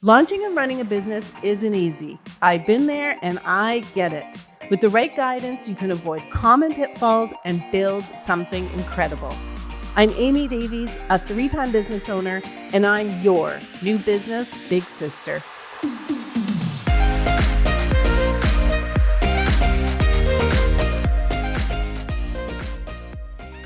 Launching and running a business isn't easy. I've been there and I get it. With the right guidance, you can avoid common pitfalls and build something incredible. I'm Amy Davies, a 3-time business owner, and I'm your new business big sister.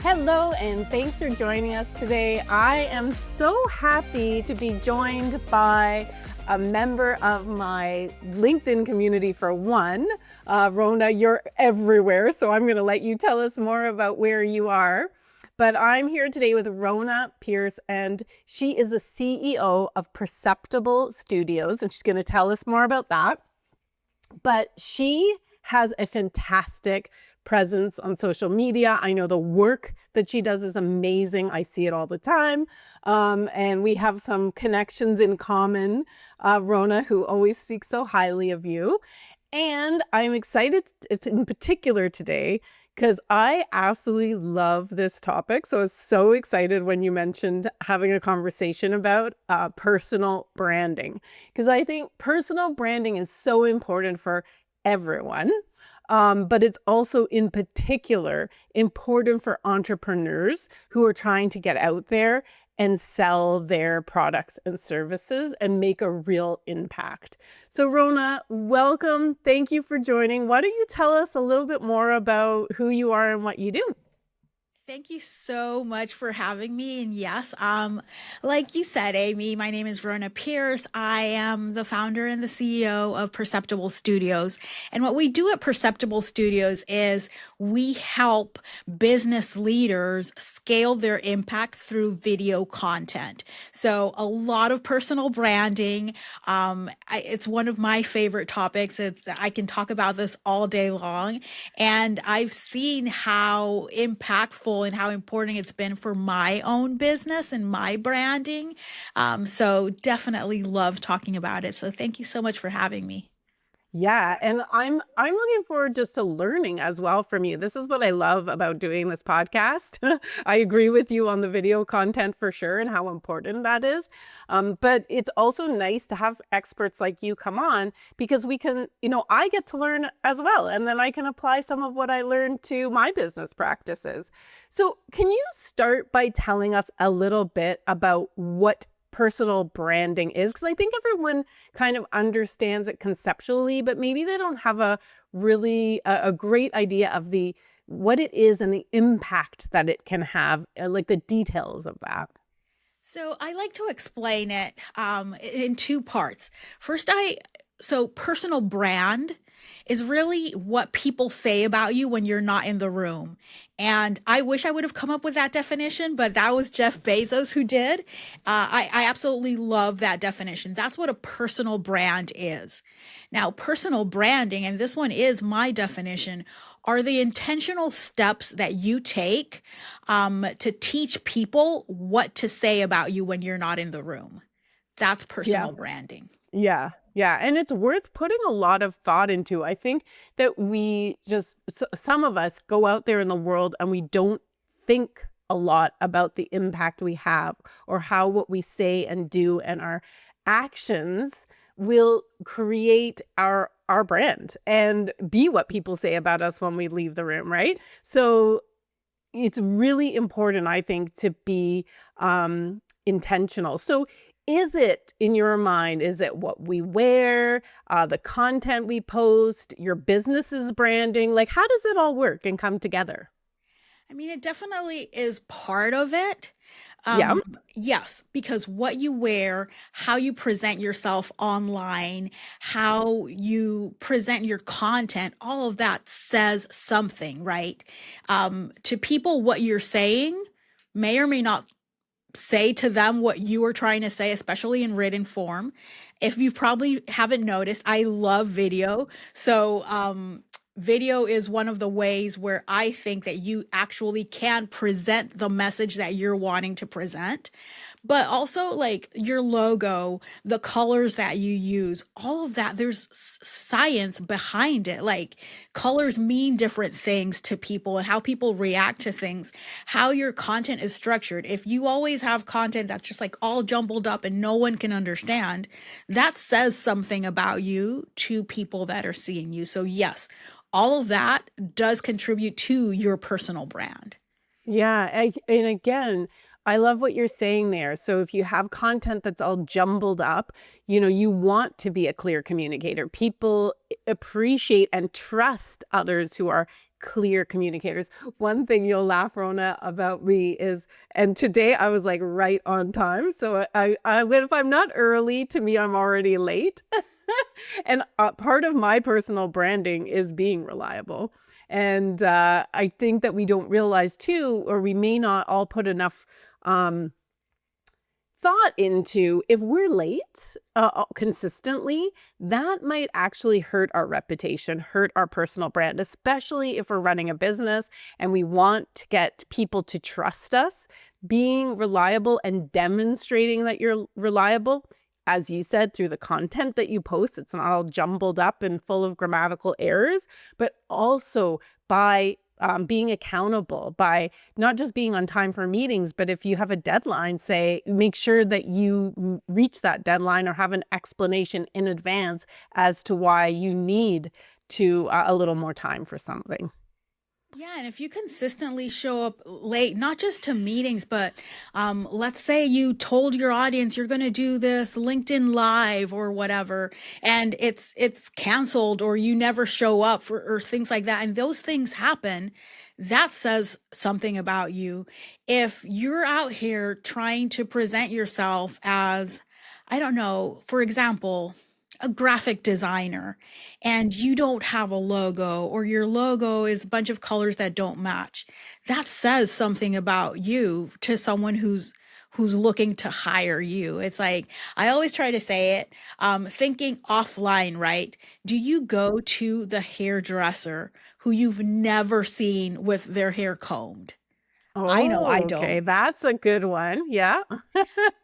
Hello, and thanks for joining us today. I am so happy to be joined by a member of my LinkedIn community for one. Rhona, you're everywhere, so I'm going to let you tell us more about where you are. But I'm here today with Rhona Pierce, and she is the CEO of Perceptible Studios, and she's going to tell us more about that. But she has a fantastic presence on social media. I know the work that she does is amazing. I see it all the time. And we have some connections in common, Rhona, who always speaks so highly of you. And I'm excited in particular today because I absolutely love this topic. So I was so excited when you mentioned having a conversation about personal branding, because I think personal branding is so important for everyone. But it's also in particular important for entrepreneurs who are trying to get out there and sell their products and services and make a real impact. So Rhona, welcome. Thank you for joining. Why don't you tell us a little bit more about who you are and what you do? Thank you so much for having me. And yes, like you said, Amy, my name is Rhona Pierce. I am the founder and the CEO of Perceptible Studios. And what we do at Perceptible Studios is we help business leaders scale their impact through video content. So a lot of personal branding. It's one of my favorite topics. I can talk about this all day long. And I've seen how impactful and how important it's been for my own business and my branding. So definitely love talking about it. So thank you so much for having me. Yeah, and I'm looking forward just to learning as well from you. This is what I love about doing this podcast. I agree with you on the video content for sure and how important that is. But it's also nice to have experts like you come on because we can, I get to learn as well, and then I can apply some of what I learned to my business practices. So, can you start by telling us a little bit about what personal branding is? Because I think everyone kind of understands it conceptually, but maybe they don't have a really a great idea of the what it is and the impact that it can have, like the details of that. So I like to explain it in two parts. First, so personal brand is really what people say about you when you're not in the room. And I wish I would have come up with that definition, but that was Jeff Bezos who did. I absolutely love that definition. That's what a personal brand is. Now, personal branding, and this one is my definition, are the intentional steps that you take to teach people what to say about you when you're not in the room. That's Yeah. personal branding. Yeah. Yeah. And it's worth putting a lot of thought into. I think that we just, some of us go out there in the world and we don't think a lot about the impact we have or how what we say and do and our actions will create our brand and be what people say about us when we leave the room, right? So it's really important, I think, to be intentional. So is it, in your mind, is it what we wear, the content we post, your business's branding? Like, how does it all work and come together? I mean, it definitely is part of it. Yeah. Um, yes, because what you wear, how you present yourself online, how you present your content, all of that says something, right? To people, what you're saying may or may not say to them what you are trying to say, especially in written form. If you probably haven't noticed, I love video. So, video is one of the ways where I think that you actually can present the message that you're wanting to present. but also like your logo, the colors that you use, all of that, there's science behind it. Like colors mean different things to people and how people react to things, how your content is structured. If you always have content that's just like all jumbled up and no one can understand, that says something about you to people that are seeing you. So, yes, all of that does contribute to your personal brand. Yeah, and again, I love what you're saying there. So if you have content that's all jumbled up, you want to be a clear communicator. People appreciate and trust others who are clear communicators. One thing you'll laugh, Rona, about me is, and today I was like right on time. So if I'm not early, to me, I'm already late. And part of my personal branding is being reliable. And I think that we don't realize too, or we may not all put enough um, thought into if we're late consistently, that might actually hurt our reputation, hurt our personal brand, especially if we're running a business and we want to get people to trust us. Being reliable and demonstrating that you're reliable, as you said, through the content that you post, it's not all jumbled up and full of grammatical errors, but also by being accountable, by not just being on time for meetings, but if you have a deadline, say, make sure that you reach that deadline or have an explanation in advance as to why you need to a little more time for something. Yeah, and if you consistently show up late, not just to meetings, but let's say you told your audience you're going to do this LinkedIn Live or whatever, and it's canceled or you never show up for or things like that, and those things happen, that says something about you. If you're out here trying to present yourself as, I don't know, for example, a graphic designer and you don't have a logo or your logo is a bunch of colors that don't match, that says something about you to someone who's looking to hire you. It's like I always try to say it, thinking offline, right? Do you go to the hairdresser who you've never seen with their hair combed? I know I Oh, okay. don't. That's a good one. Yeah.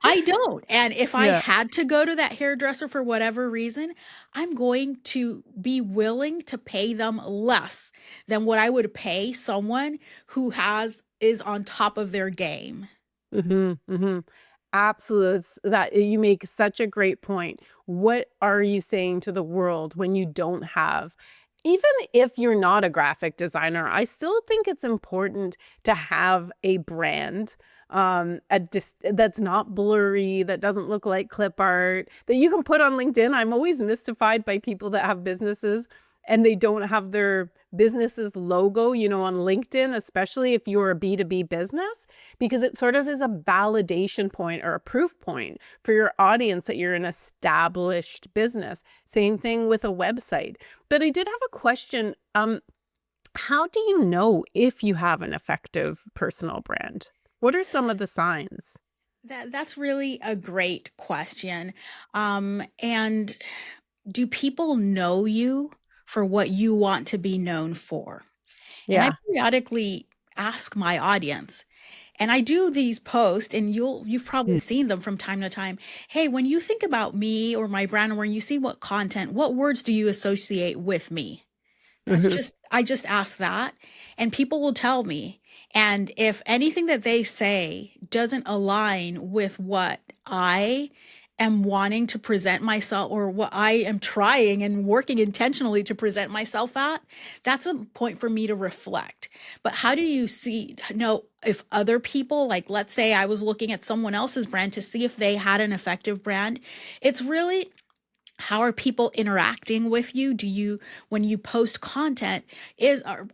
I don't. And if I Yeah. had to go to that hairdresser for whatever reason, I'm going to be willing to pay them less than what I would pay someone who has is on top of their game. Absolutely. That you make such a great point. What are you saying to the world when you don't have, even if you're not a graphic designer, I still think it's important to have a brand that's not blurry, that doesn't look like clip art, that you can put on LinkedIn. I'm always mystified by people that have businesses and they don't have their business's logo, on LinkedIn, especially if you're a B2B business, because it sort of is a validation point or a proof point for your audience that you're an established business. Same thing with a website. But I did have a question. How do you know if you have an effective personal brand? What are some of the signs? That's really a great question. And do people know you for what you want to be known for? And I Yeah. periodically ask my audience, and I do these posts, and you've probably Mm. seen them from time to time. Hey, when you think about me or my brand, or when you see what content, what words do you associate with me? That's Mhm. just, I just ask that, and people will tell me. And if anything that they say doesn't align with what I am wanting to present myself or what I am trying and working intentionally to present myself at, that's a point for me to reflect. But how do you know if other people, like let's say I was looking at someone else's brand to see if they had an effective brand? It's really, how are people interacting with you? Do you, when you post content,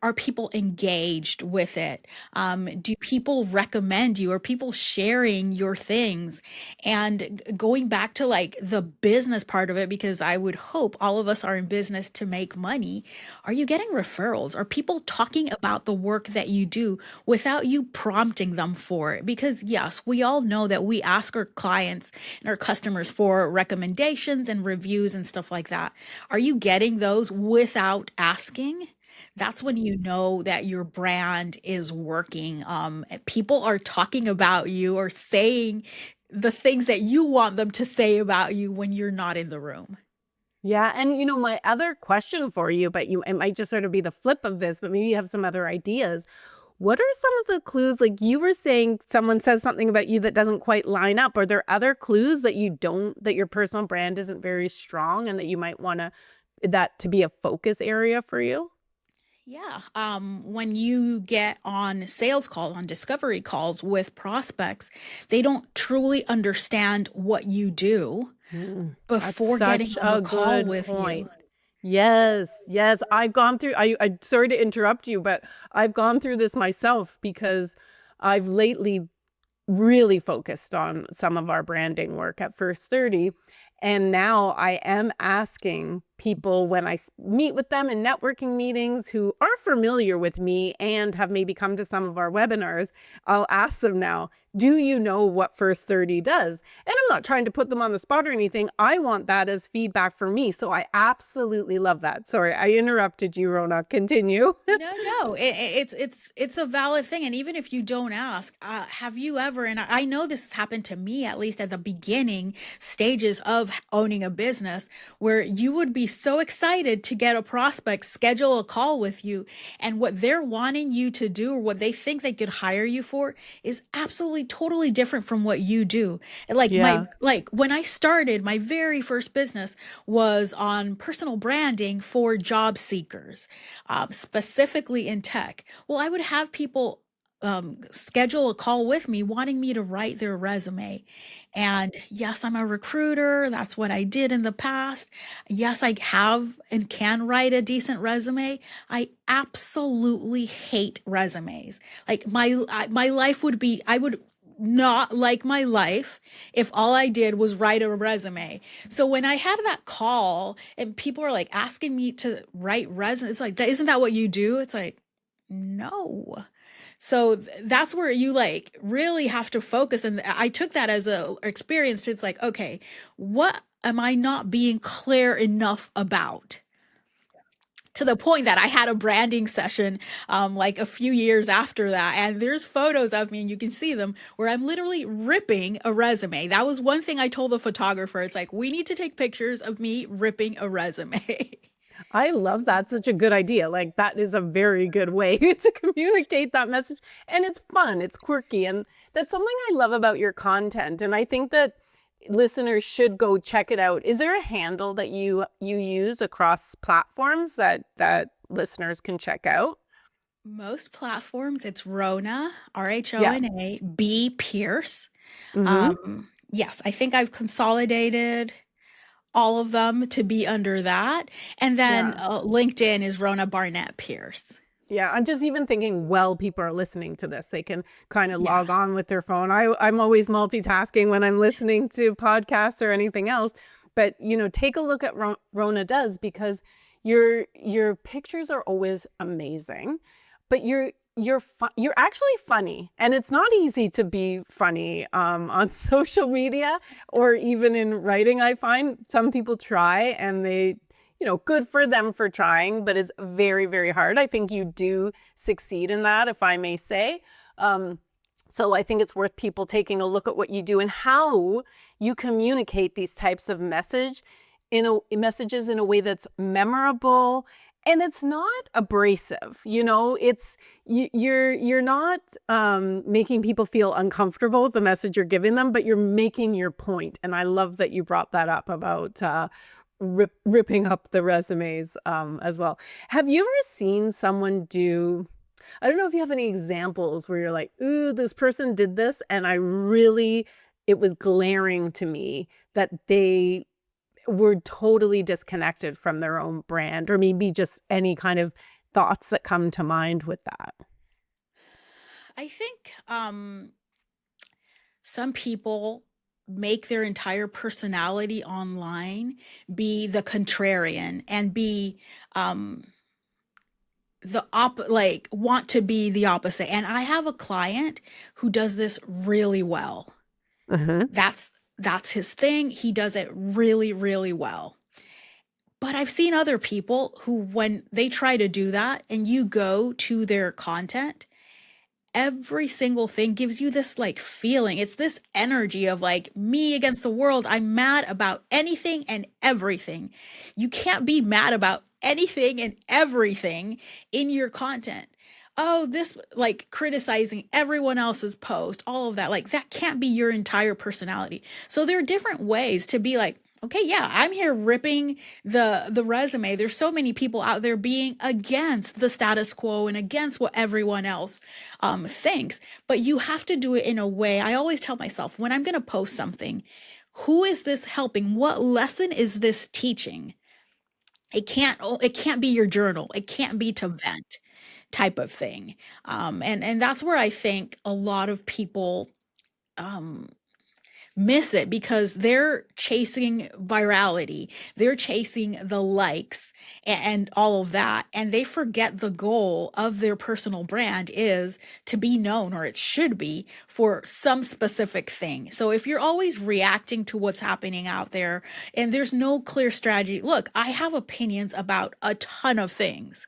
are people engaged with it? Do people recommend you? Are people sharing your things? And going back to like the business part of it, because I would hope all of us are in business to make money. Are you getting referrals? Are people talking about the work that you do without you prompting them for it? Because yes, we all know that we ask our clients and our customers for recommendations and reviews and stuff like that. Are you getting those without asking? That's when you know that your brand is working. People are talking about you or saying the things that you want them to say about you when you're not in the room. Yeah. And my other question for you, but it might just sort of be the flip of this, but maybe you have some other ideas. What are some of the clues? Like you were saying, someone says something about you that doesn't quite line up. Are there other clues that that your personal brand isn't very strong and that you might want that to be a focus area for you? Yeah. When you get on sales calls, on discovery calls with prospects, they don't truly understand what you do That's before getting such on the a call good with you. point. Yes, yes. I've gone through, I sorry to interrupt you, but I've gone through this myself because I've lately really focused on some of our branding work at First 30. And now I am asking people when I meet with them in networking meetings who are familiar with me and have maybe come to some of our webinars, I'll ask them now, do you know what First 30 does? And I'm not trying to put them on the spot or anything. I want that as feedback for me. So I absolutely love that. Sorry, I interrupted you, Rona. Continue. No, it's a valid thing. And even if you don't ask, have you ever? And I know this has happened to me, at least at the beginning stages of owning a business, where you would be so excited to get a prospect schedule a call with you, and what they're wanting you to do or what they think they could hire you for is absolutely totally different from what you do. And Yeah. like when I started, my very first business was on personal branding for job seekers, specifically in tech. Well, I would have people schedule a call with me wanting me to write their resume. And yes, I'm a recruiter. That's what I did in the past. Yes, I have and can write a decent resume. I absolutely hate resumes. Like my life would be, I would not like my life if all I did was write a resume. So when I had that call and people are like asking me to write resume, it's like, isn't that what you do? It's like, no. So that's where you like really have to focus. And I took that as a experience. It's like, okay, what am I not being clear enough about? To the point that I had a branding session like a few years after that. And there's photos of me, and you can see them, where I'm literally ripping a resume. That was one thing I told the photographer. It's like, we need to take pictures of me ripping a resume. I love that. Such a good idea. Like that is a very good way to communicate that message. And it's fun, it's quirky. And that's something I love about your content. And I think that listeners should go check it out. Is there a handle that you use across platforms that listeners can check out? Most platforms, it's Rhona, Yeah. Rhona B Pierce. Mm-hmm. Yes, I think I've consolidated all of them to be under that. And then Yeah. LinkedIn is Rhona Barnett Pierce. Yeah, I'm just even thinking, well, people are listening to this. They can kind of Yeah. log on with their phone. I'm always multitasking when I'm listening to podcasts or anything else. But, take a look at Rona does, because your pictures are always amazing, but you're actually funny, and it's not easy to be funny on social media or even in writing. I find some people try and good for them for trying, but it's very, very hard. I think you do succeed in that, if I may say. So I think it's worth people taking a look at what you do and how you communicate these types of messages in a way that's memorable, and it's not abrasive. You're not making people feel uncomfortable with the message you're giving them, but you're making your point. And I love that you brought that up about ripping up the resumes as well. Have you ever seen someone do, I don't know if you have any examples where you're like, ooh, this person did this, and it was glaring to me that they were totally disconnected from their own brand, or maybe just any kind of thoughts that come to mind with that? I think some people make their entire personality online be the contrarian and be um, like want to be the opposite. And I have a client who does this really well. Uh-huh. That's his thing. He does it really, really well. But I've seen other people who, when they try to do that and you go to their content, every single thing gives you this like feeling. It's this energy of like me against the world. I'm mad about anything and everything. You can't be mad about anything and everything in your content. Oh, this like criticizing everyone else's post, all of that, like that can't be your entire personality. So there are different ways to be like, okay, yeah, I'm here ripping the resume. There's so many people out there being against the status quo and against what everyone else thinks, but you have to do it in a way. I always tell myself when I'm going to post something, who is this helping? What lesson is this teaching? It can't be your journal. It can't be to vent type of thing. And that's where I think a lot of people um miss it because they're chasing virality, they're chasing the likes and all of that, and they forget the goal of their personal brand is to be known, or it should be, for some specific thing. So if you're always reacting to what's happening out there and there's no clear strategy, look, I have opinions about a ton of things.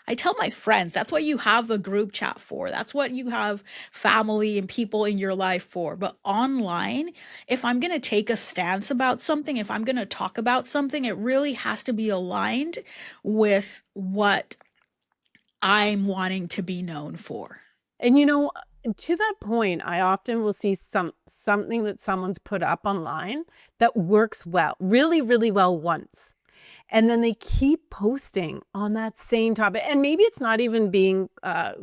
I tell my friends that's what you have the group chat for. That's what you have family and people in your life for. But online, if I'm going to take a stance about something, if I'm going to talk about something, it really has to be aligned with what I'm wanting to be known for. And to that point, I often will see something that someone's put up online that works well, really, really well once. And then they keep posting on that same topic. And maybe it's not even being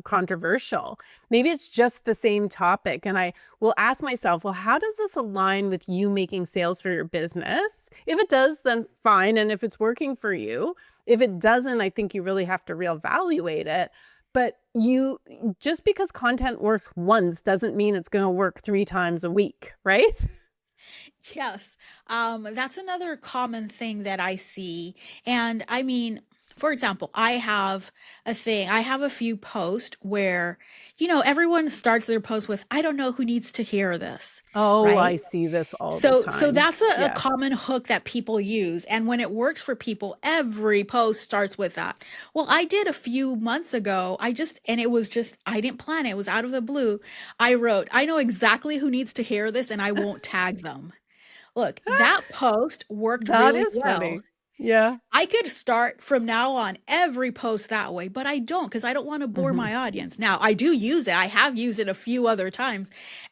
controversial. Maybe it's just the same topic. And I will ask myself, well, how does this align with you making sales for your business? If it does, then fine. And if it's working for you, if it doesn't, I think you really have to reevaluate it. But just because content works once doesn't mean it's going to work 3 times a week, right? Yes, that's another common thing that I see. And I mean, for example, I have a few posts where, everyone starts their post with, I don't know who needs to hear this, Oh, I right? see this all the So time. that's a Yeah. common hook that people use. And when it works for people, every post starts with that. Well, I did a few months ago. And it was just, I didn't plan it. It was out of the blue. I wrote, I know exactly who needs to hear this and I won't tag them. Look, that post worked That really is well. funny. Yeah. I could start from now on every post that way, but I don't because I don't want to bore Mhm. my audience. Now, I do use it. I have used it a few other times.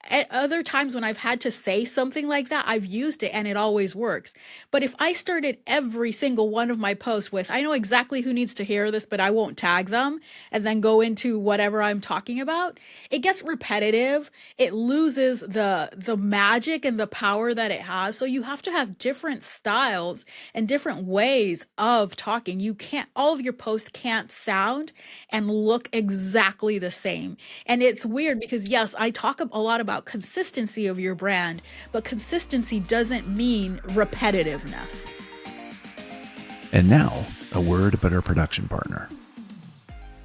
At other times when I've had to say something like that, I've used it and it always works. But if I started every single one of my posts with, I know exactly who needs to hear this, but I won't tag them, and then go into whatever I'm talking about, it gets repetitive. It loses the magic and the power that it has. So you have to have different styles and different ways of talking. You can't, all of your posts can't sound and look exactly the same. And it's weird because, yes, I talk a lot about consistency of your brand, but consistency doesn't mean repetitiveness. And now, a word about our production partner.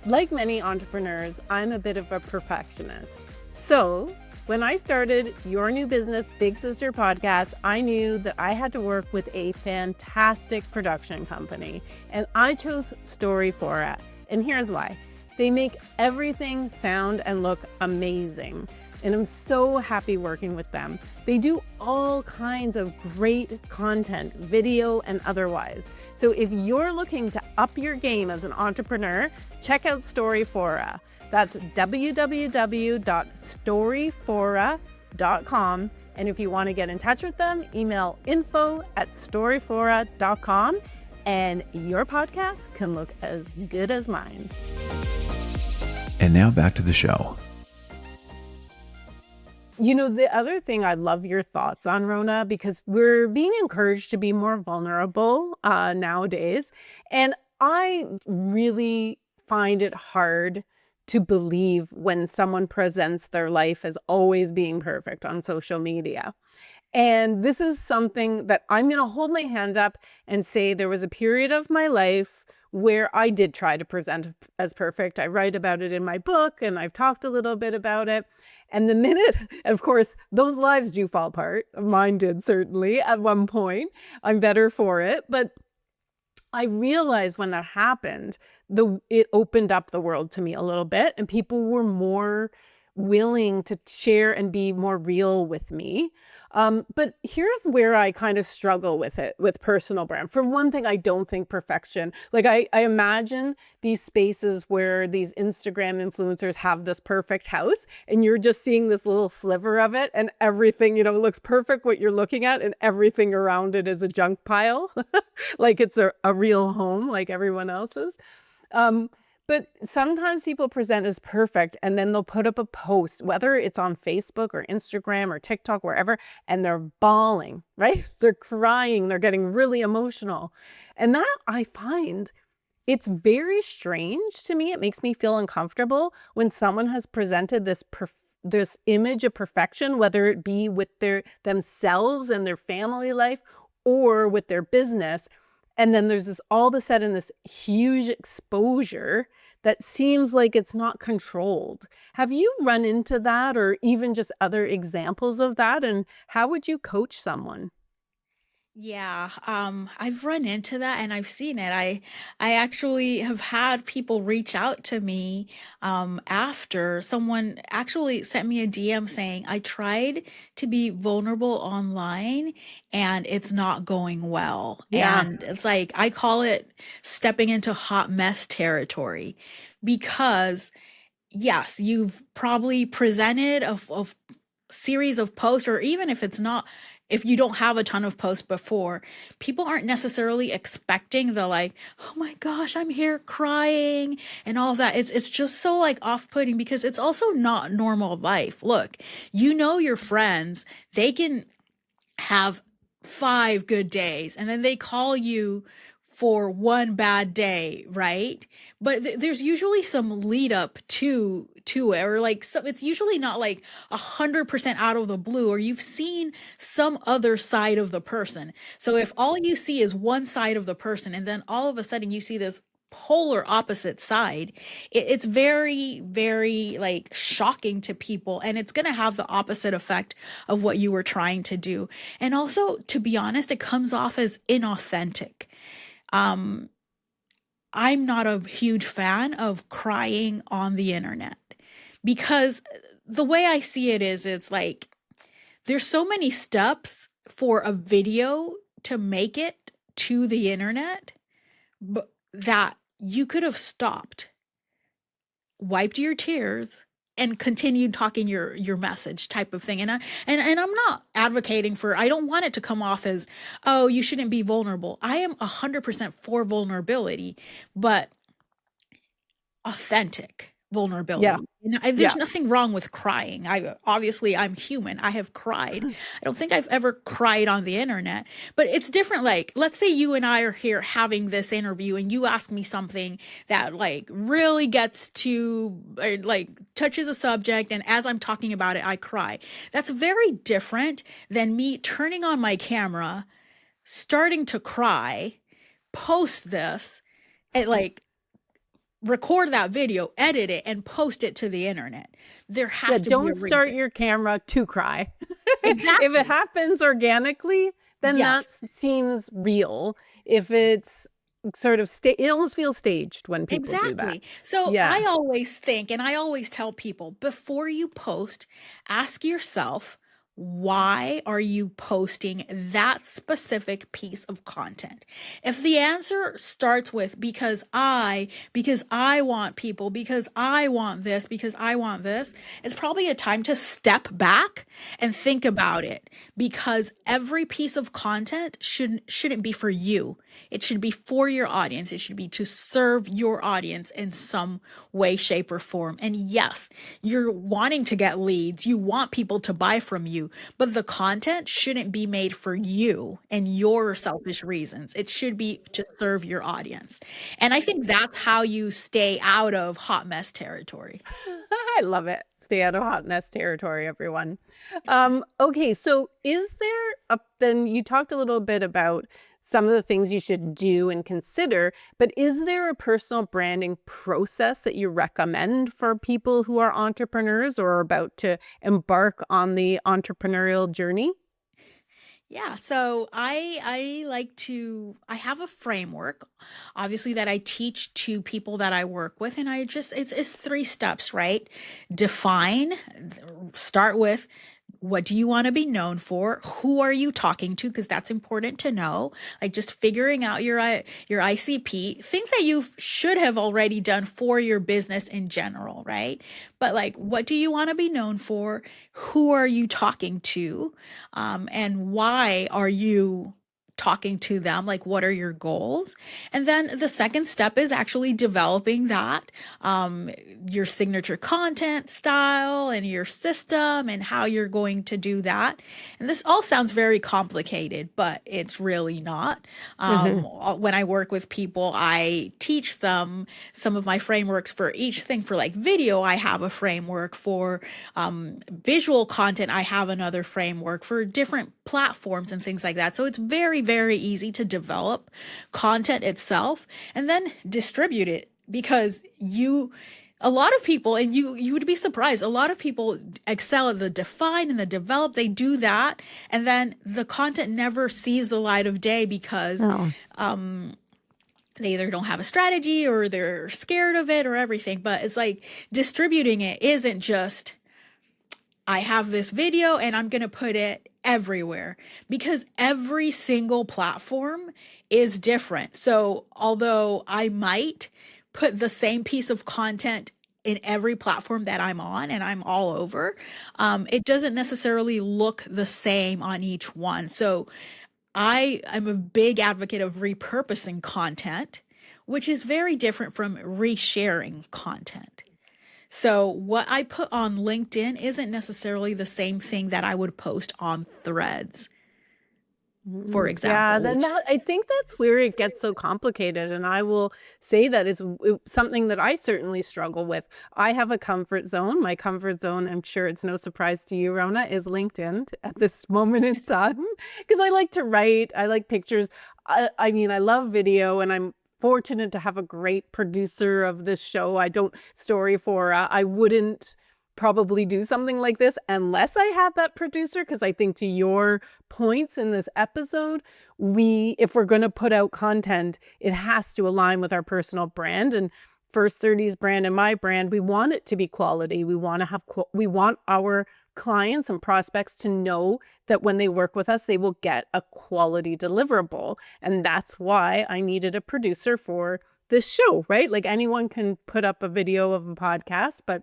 Like many entrepreneurs, I'm a bit of a perfectionist. So when I started Your New Business Big Sister podcast, I knew that I had to work with a fantastic production company, and I chose Storyfora. And here's why. They make everything sound and look amazing, and I'm so happy working with them. They do all kinds of great content, video and otherwise. So if you're looking to up your game as an entrepreneur, check out Storyfora. That's www.storyfora.com. And if you want to get in touch with them, email info@storyfora.com, and your podcast can look as good as mine. And now back to the show. The other thing I love your thoughts on, Rhona, because we're being encouraged to be more vulnerable nowadays. And I really find it hard to believe when someone presents their life as always being perfect on social media. And this is something that I'm going to hold my hand up and say there was a period of my life where I did try to present as perfect. I write about it in my book and I've talked a little bit about it. And the minute, of course, those lives do fall apart. Mine did certainly at one point. I'm better for it. But I realized when that happened, it opened up the world to me a little bit, and people were more willing to share and be more real with me. But here's where I kind of struggle with it, with personal brand. For one thing, I don't think perfection. Like I imagine these spaces where these Instagram influencers have this perfect house and you're just seeing this little sliver of it and everything, looks perfect what you're looking at and everything around it is a junk pile. Like it's a real home like everyone else's. Um, but sometimes people present as perfect and then they'll put up a post, whether it's on Facebook or Instagram or TikTok, wherever, and they're bawling, right? They're crying, they're getting really emotional. And that I find it's very strange to me. It makes me feel uncomfortable when someone has presented this image of perfection, whether it be with their themselves and their family life or with their business. And then there's this all of a sudden this huge exposure that seems like it's not controlled. Have you run into that or even just other examples of that? And how would you coach someone? Yeah, I've run into that and I've seen it. I actually have had people reach out to me after someone actually sent me a DM saying, I tried to be vulnerable online and it's not going well. Yeah. And it's like I call it stepping into hot mess territory because yes, you've probably presented a series of posts, or even if it's not, if you don't have a ton of posts before, people aren't necessarily expecting the like, oh my gosh, I'm here crying and all of that. It's just so like off-putting because it's also not normal life. Look, your friends, they can have 5 good days and then they call you for one bad day, right? But there's usually some lead up to it, or like so it's usually not like 100% out of the blue, or you've seen some other side of the person. So if all you see is one side of the person and then all of a sudden you see this polar opposite side, it's very, very like shocking to people, and it's going to have the opposite effect of what you were trying to do. And also, to be honest, it comes off as inauthentic. um I'm not a huge fan of crying on the internet because the way I see it is it's like there's so many steps for a video to make it to the internet, but that you could have stopped, wiped your tears, and continued talking your message type of thing. And I'm not advocating for, I don't want it to come off as, oh, you shouldn't be vulnerable. I am 100% for vulnerability, but authentic Yeah. vulnerability. And there's Yeah. nothing wrong with crying. I'm human. I have cried. I don't think I've ever cried on the internet, but it's different. Like, let's say you and I are here having this interview and you ask me something that like really gets to like touches a subject, and as I'm talking about it, I cry. That's very different than me turning on my camera, starting to cry, post this, and like record that video, edit it, and post it to the internet. There Yeah, has to be a don't start reason. your camera to cry. If it Exactly. happens organically, then that Yes, seems real. If it's sort of it almost feels staged when people do that. exactly. So Yeah. I always think, and I always tell people before you post, ask yourself, why are you posting that specific piece of content? If the answer starts with because I want people, because I want this, because I want this, it's probably a time to step back and think about it, because every piece of content shouldn't be for you. It should be for your audience. It should be to serve your audience in some way, shape, or form. And yes, you're wanting to get leads. You want people to buy from you, but the content shouldn't be made for you and your selfish reasons. It should be to serve your audience. And I think that's how you stay out of hot mess territory. I love it. Stay out of hot mess territory, everyone. Okay, so then you talked a little bit about some of the things you should do and consider, but is there a personal branding process that you recommend for people who are entrepreneurs or are about to embark on the entrepreneurial journey? Yeah, so I have a framework obviously that I teach to people that I work with, and it's three steps, right? Define, start with what do you want to be known for? Who are you talking to? Because that's important to know. Like just figuring out your ICP, things that you should have already done for your business in general, right? But like, what do you want to be known for? Who are you talking to? And why are you talking to them? Like, what are your goals? And then the second step is actually developing that, um, your signature content style and your system and how you're going to do that. And this all sounds very complicated, but it's really not. Mhm. When I work with people, I teach them some of my frameworks for each thing. For like video, I have a framework. For visual content, I have another framework for different platforms and things like that. So it's very, very easy to develop content itself and then distribute it because a lot of people, and you would be surprised, a lot of people excel at the define and the develop. They do that, and then the content never sees the light of day because Oh. they either don't have a strategy or they're scared of it or everything. But it's like distributing it isn't just I have this video and I'm going to put it everywhere because every single platform is different. So, although I might put the same piece of content in every platform that I'm on and I'm all over, it doesn't necessarily look the same on each one. So, I'm a big advocate of repurposing content, which is very different from resharing content. So, what I put on LinkedIn isn't necessarily the same thing that I would post on Threads, for Yeah, example. then that I think that's where it gets so complicated. And I will say that is something that I certainly struggle with. I have a comfort zone. My comfort zone, I'm sure it's no surprise to you, Rona, is LinkedIn at this moment in time because I like to write, I like pictures. I mean, I love video, and I'm fortunate to have a great producer of this show. I don't story for, I wouldn't probably do something like this unless I had that producer, because I think to your points in this episode, if we're going to put out content, it has to align with our personal brand. And First 30's brand and my brand, we want it to be quality. We want to have we want our clients and prospects to know that when they work with us, they will get a quality deliverable. And that's why I needed a producer for this show, right? Like anyone can put up a video of a podcast, but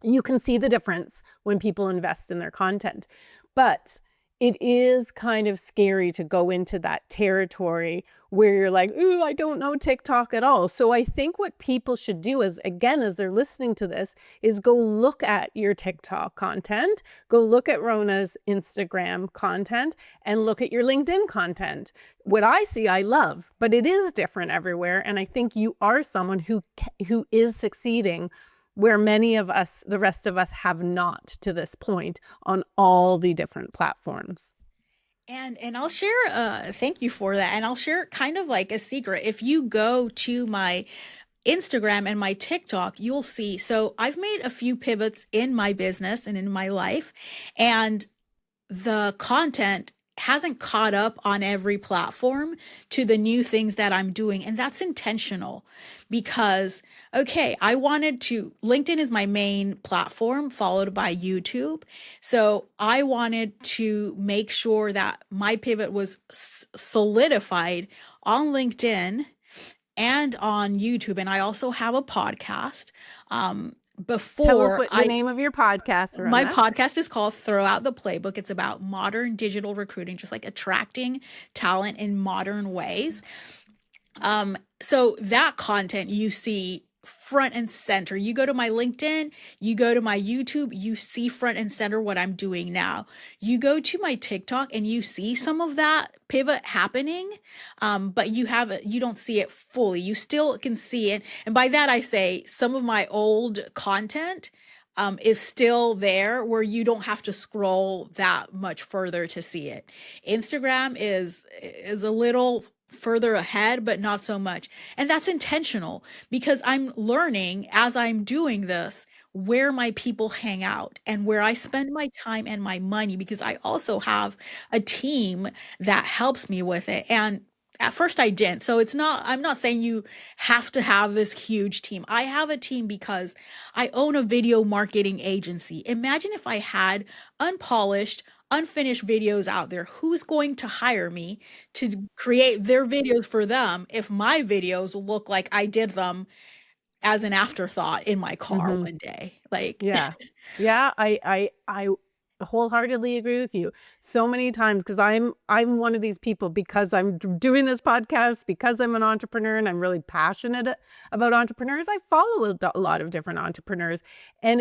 you can see the difference when people invest in their content. But it is kind of scary to go into that territory where you're like, ooh, I don't know TikTok at all. So I think what people should do is, again, as they're listening to this, is go look at your TikTok content, go look at Rhona's Instagram content, and look at your LinkedIn content. What I see, I love, but it is different everywhere. And I think you are someone who is succeeding where many of us, the rest of us, have not to this point on all the different platforms. And I'll share thank you for that. And I'll share kind of like a secret. If you go to my Instagram and my TikTok, you'll see. So I've made a few pivots in my business and in my life, and the content hasn't caught up on every platform to the new things that I'm doing. And that's intentional because, okay, LinkedIn is my main platform, followed by YouTube. So I wanted to make sure that my pivot was solidified on LinkedIn and on YouTube. And I also have a podcast. Tell us Before what the name of your podcast, My Rhona. podcast is called Throw Out the Playbook. It's about modern digital recruiting, just like attracting talent in modern ways. So that content you see front and center. You go to my LinkedIn, you go to my YouTube, you see front and center what I'm doing now. You go to my TikTok and you see some of that pivot happening, but you don't see it fully. You still can see it. And by that I say some of my old content is still there where you don't have to scroll that much further to see it. Instagram is a little further ahead, but not so much. And that's intentional because I'm learning as I'm doing this where my people hang out and where I spend my time and my money, because I also have a team that helps me with it. And at first I didn't. So I'm not saying you have to have this huge team. I have a team because I own a video marketing agency. Imagine if I had unpolished, unfinished videos out there. Who's going to hire me to create their videos for them if my videos look like I did them as an afterthought in my car Mhm. one day? Like, Yeah. Yeah, I wholeheartedly agree with you. So many times, because I'm one of these people, because I'm doing this podcast, because I'm an entrepreneur and I'm really passionate about entrepreneurs. I follow a lot of different entrepreneurs, and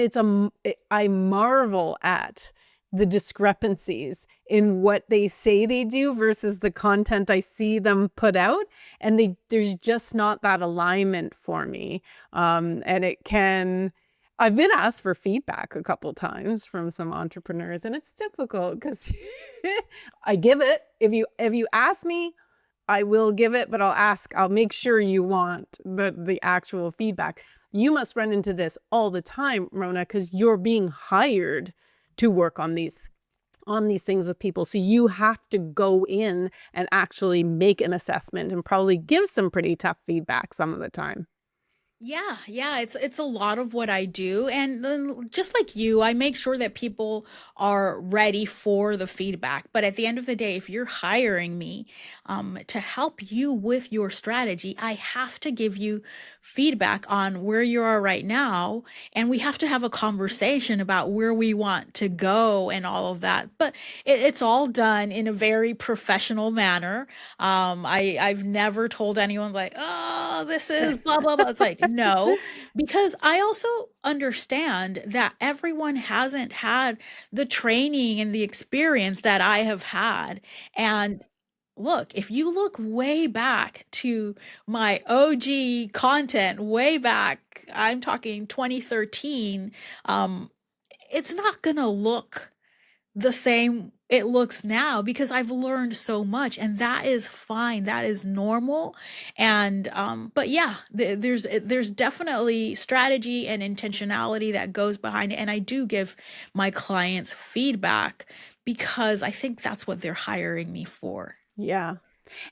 I marvel at the discrepancies in what they say they do versus the content I see them put out, and there's just not that alignment for me. And it can I've been asked for feedback a couple times from some entrepreneurs, and it's difficult because I give it. If you ask me, I will give it, but I'll make sure you want the actual feedback. You must run into this all the time, Rhona, because you're being hired to work on these things with people. So you have to go in and actually make an assessment and probably give some pretty tough feedback some of the time. yeah, it's a lot of what I do. And then just like you, I make sure that people are ready for the feedback. But at the end of the day, if you're hiring me to help you with your strategy, I have to give you feedback on where you are right now. And we have to have a conversation about where we want to go and all of that. But it's all done in a very professional manner. I've never told anyone like, oh, this is blah blah blah. It's like, no, because I also understand that everyone hasn't had the training and the experience that I have had. And look, if you look way back to my OG content, way back, I'm talking 2013, it's not gonna look the same it looks now, because I've learned so much, and that is fine. That is normal. And but yeah, there's definitely strategy and intentionality that goes behind it. And I do give my clients feedback because I think that's what they're hiring me for. Yeah.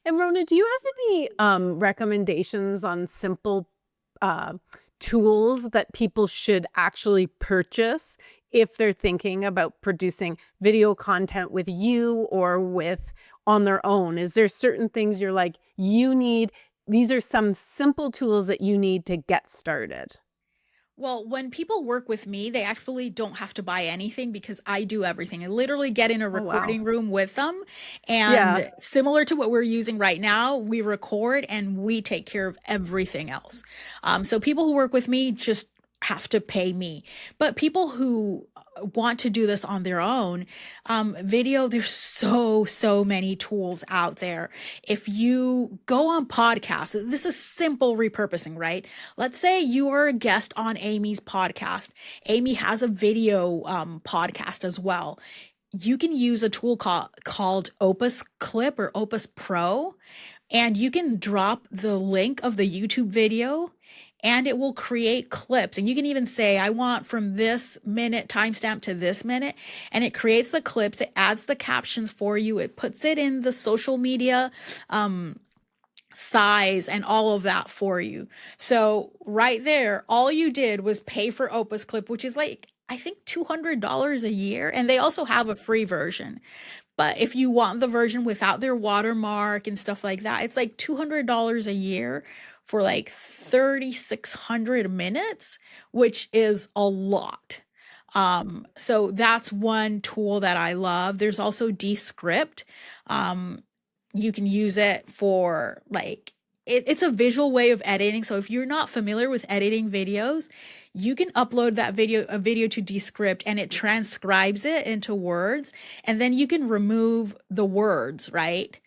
And Rhona, do you have any recommendations on simple uh, tools that people should actually purchase if they're thinking about producing video content with you or with on their own? Is there certain things you're like, these are some simple tools that you need to get started? Well, when people work with me, they actually don't have to buy anything because I do everything. I literally get in a Oh, wow. recording room with them. Yeah. And similar to what we're using right now, we record and we take care of everything else. So people who work with me just have to pay me. But people who want to do this on their own, video, there's so many tools out there. If you go on podcasts, this is simple repurposing, right? Let's say you are a guest on Amy's podcast. Amy has a video podcast as well. You can use a tool called Opus Clip or Opus Pro, and you can drop the link of the YouTube video and it will create clips. And you can even say, I want from this minute timestamp to this minute. And it creates the clips, it adds the captions for you, it puts it in the social media size and all of that for you. So right there, all you did was pay for Opus Clip, which is like, I think $200 a year. And they also have a free version. But if you want the version without their watermark and stuff like that, it's like $200 a year for like 3,600 minutes, which is a lot. So that's one tool that I love. There's also Descript. You can use it for like, it's a visual way of editing. So if you're not familiar with editing videos, you can upload a video to Descript and it transcribes it into words. And then you can remove the words, right?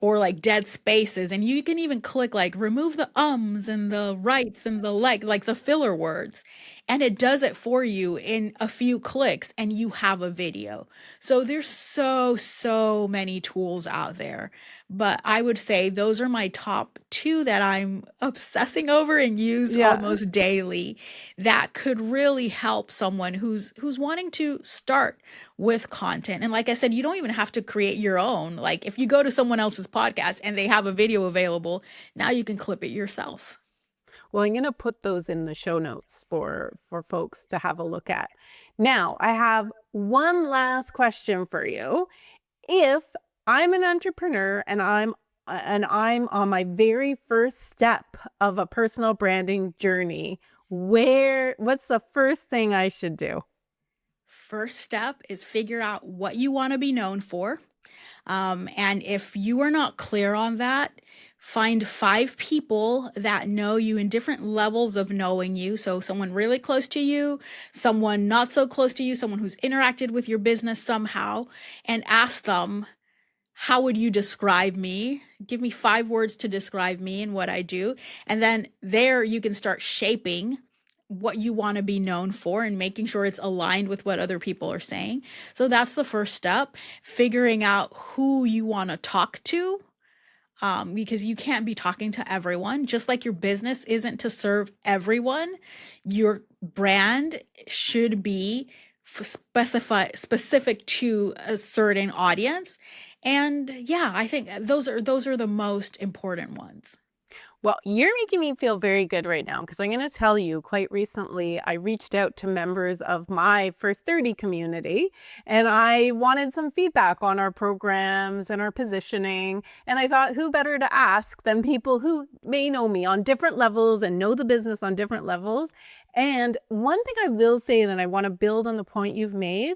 or like dead spaces. And you can even click like remove the ums and the rights and the like the filler words. And it does it for you in a few clicks and you have a video. So there's so many tools out there. But I would say those are my top two that I'm obsessing over and use Yeah. almost daily that could really help someone who's wanting to start with content. And like I said, you don't even have to create your own. Like if you go to someone else's podcast and they have a video available, now you can clip it yourself. Well, I'm going to put those in the show notes for folks to have a look at. Now, I have one last question for you. If I'm an entrepreneur and I'm on my very first step of a personal branding journey, what's the first thing I should do? First step is figure out what you want to be known for. And if you are not clear on that, find 5 people that know you in different levels of knowing you. So someone really close to you, someone not so close to you, someone who's interacted with your business somehow, and ask them, how would you describe me? Give me 5 words to describe me and what I do. And then there you can start shaping what you want to be known for and making sure it's aligned with what other people are saying. So that's the first step, figuring out who you want to talk to, because you can't be talking to everyone. Just like your business isn't to serve everyone, your brand should be specific to a certain audience. And yeah, I think those are the most important ones. Well, you're making me feel very good right now because I'm going to tell you, quite recently, I reached out to members of my First 30 community and I wanted some feedback on our programs and our positioning. And I thought, who better to ask than people who may know me on different levels and know the business on different levels. And one thing I will say that I want to build on the point you've made.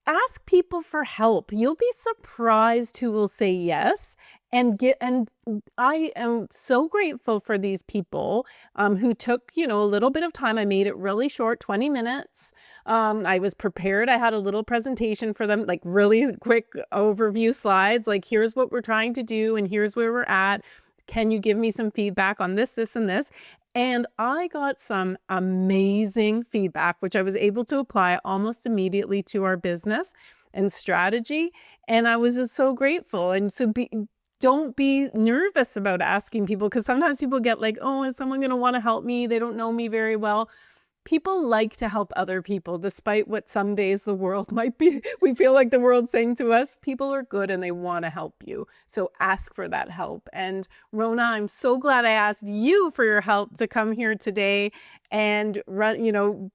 Ask people for help. You'll be surprised who will say yes. And I am so grateful for these people who took, a little bit of time. I made it really short, 20 minutes. I was prepared. I had a little presentation for them, like really quick overview slides, like here's what we're trying to do and here's where we're at. Can you give me some feedback on this, this, and this? And I got some amazing feedback, which I was able to apply almost immediately to our business and strategy. And I was just so grateful. And so don't be nervous about asking people, because sometimes people get like, oh, is someone going to want to help me? They don't know me very well. People like to help other people, despite what some days the world might be. We feel like the world's saying to us, people are good and they want to help you. So ask for that help. And Rhona, I'm so glad I asked you for your help to come here today and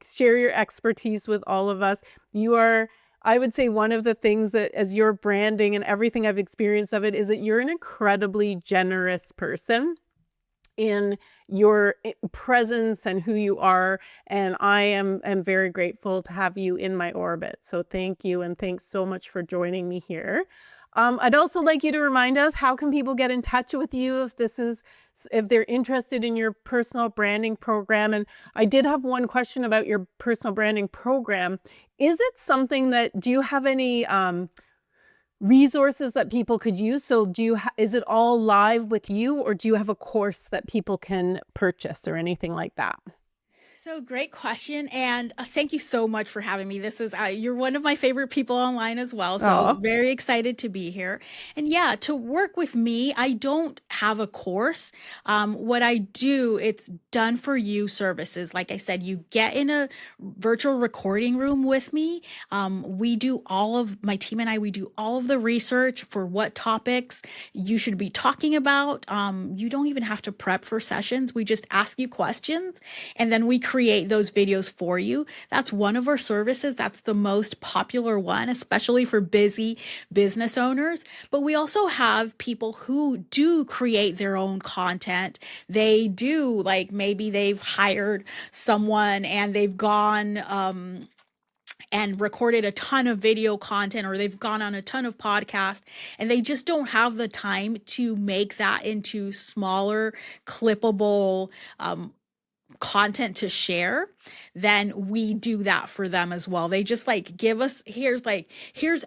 share your expertise with all of us. You are, I would say, one of the things that as your branding and everything I've experienced of it is that you're an incredibly generous person in your presence and who you are. And I am very grateful to have you in my orbit. So thank you. And thanks so much for joining me here. I'd also like you to remind us, how can people get in touch with you if they're interested in your personal branding program? And I did have one question about your personal branding program. Is it something do you have any resources that people could use? So is it all live with you, or do you have a course that people can purchase or anything like that? So great question. And thank you so much for having me. This is, you're one of my favorite people online as well. So Oh, very excited to be here. And yeah, to work with me, I don't have a course. What I do, it's done for you services. Like I said, you get in a virtual recording room with me. We do my team and I, we do all of the research for what topics you should be talking about. You don't even have to prep for sessions. We just ask you questions and then we create those videos for you. That's one of our services. That's the most popular one, especially for busy business owners. But we also have people who do create their own content. They do, like, maybe they've hired someone and they've gone, and recorded a ton of video content, or they've gone on a ton of podcasts and they just don't have the time to make that into smaller, clippable, content to share. then we do that for them as well. They just like give us, here's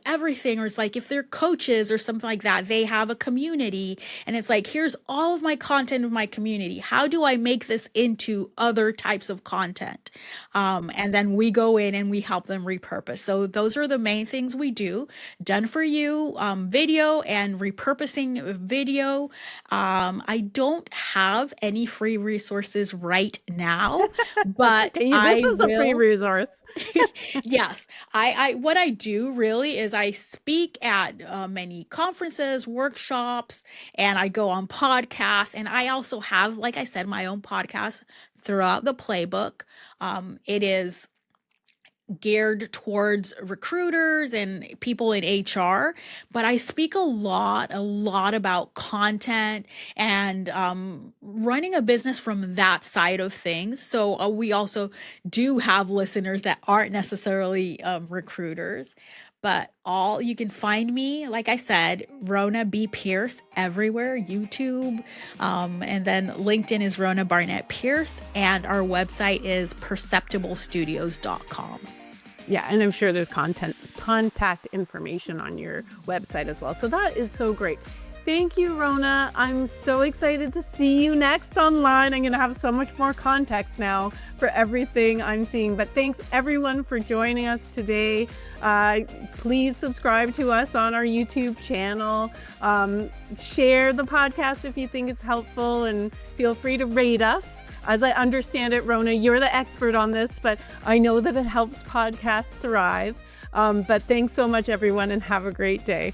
everything. Or it's like if they're coaches or something like that, they have a community and it's like, here's all of my content of my community. How do I make this into other types of content? And then we go in and we help them repurpose. So those are the main things we do. Done for you, video and repurposing video. I don't have any free resources right now, but This is a free resource. Yes, I what I do really is I speak at many conferences, workshops, and I go on podcasts. And I also have, like I said, my own podcast throughout the playbook. It is geared towards recruiters and people in HR, but I speak a lot about content and running a business from that side of things. So we also do have listeners that aren't necessarily recruiters, but you can find me, like I said, Rhona B. Pierce everywhere, YouTube, and then LinkedIn is Rhona Barnett Pierce, and our website is perceptiblestudios.com. Yeah, and I'm sure there's contact information on your website as well. So that is so great. Thank you, Rhona. I'm so excited to see you next online. I'm going to have so much more context now for everything I'm seeing. But thanks everyone for joining us today. Please subscribe to us on our YouTube channel. Share the podcast if you think it's helpful, and feel free to rate us. As I understand it, Rhona, you're the expert on this, but I know that it helps podcasts thrive. But thanks so much, everyone, and have a great day.